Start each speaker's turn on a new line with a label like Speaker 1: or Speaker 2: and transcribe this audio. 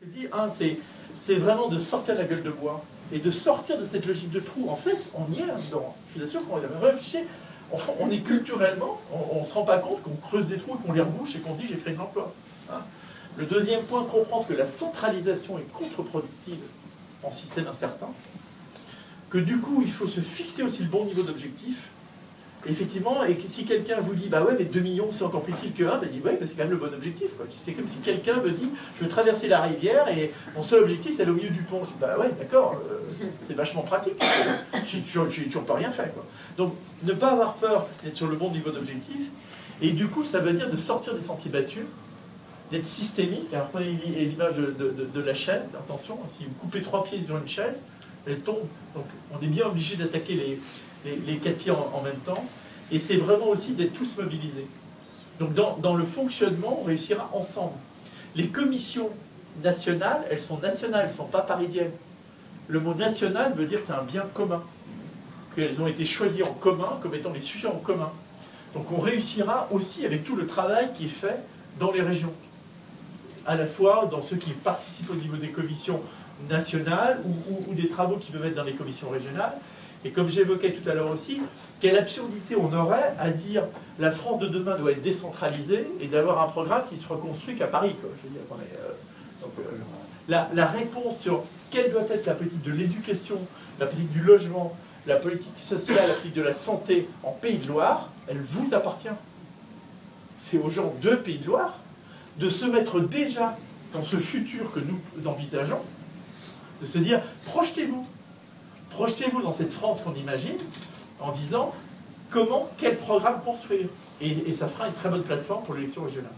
Speaker 1: Je dis, c'est vraiment de sortir de la gueule de bois et de sortir de cette logique de trou. En fait, on y est là-dedans. Je suis sûr qu'on avait réfléchi. On est culturellement, on ne se rend pas compte qu'on creuse des trous et qu'on les rebouche et qu'on dit j'ai créé de l'emploi. Hein. Le deuxième point, comprendre que la centralisation est contre-productive en système incertain, que du coup il faut se fixer aussi le bon niveau d'objectif. Effectivement, et que si quelqu'un vous dit, bah ouais, mais 2 millions c'est encore plus utile que 1, bah dit, ouais, bah, c'est quand même le bon objectif. C'est comme si quelqu'un me dit, je veux traverser la rivière et mon seul objectif c'est aller au milieu du pont. Je dis, bah ouais, d'accord, c'est vachement pratique. J'ai toujours pas rien fait, quoi. Donc, ne pas avoir peur d'être sur le bon niveau d'objectif, et du coup, ça veut dire de sortir des sentiers battus, d'être systémique. Alors, prenez l'image de la chaîne, attention, si vous coupez 3 pieds sur une chaise, elle tombe. Donc, on est bien obligé d'attaquer les 4 pieds en même temps, et c'est vraiment aussi d'être tous mobilisés. Donc dans le fonctionnement, on réussira ensemble. Les commissions nationales, elles sont nationales, elles ne sont pas parisiennes. Le mot national veut dire que c'est un bien commun, qu'elles ont été choisies en commun comme étant les sujets en commun. Donc on réussira aussi avec tout le travail qui est fait dans les régions, à la fois dans ceux qui participent au niveau des commissions nationales ou des travaux qui peuvent être dans les commissions régionales. Et comme j'évoquais tout à l'heure aussi, quelle absurdité on aurait à dire la France de demain doit être décentralisée et d'avoir un programme qui se reconstruit qu'à Paris, quoi. Je veux dire, la réponse sur quelle doit être la politique de l'éducation, la politique du logement, la politique sociale, la politique de la santé en Pays de Loire, elle vous appartient. C'est aux gens de Pays de Loire de se mettre déjà dans ce futur que nous envisageons, de se dire, projetez-vous. Projetez-vous dans cette France qu'on imagine en disant comment, quel programme construire. Et ça fera une très bonne plateforme pour l'élection régionale.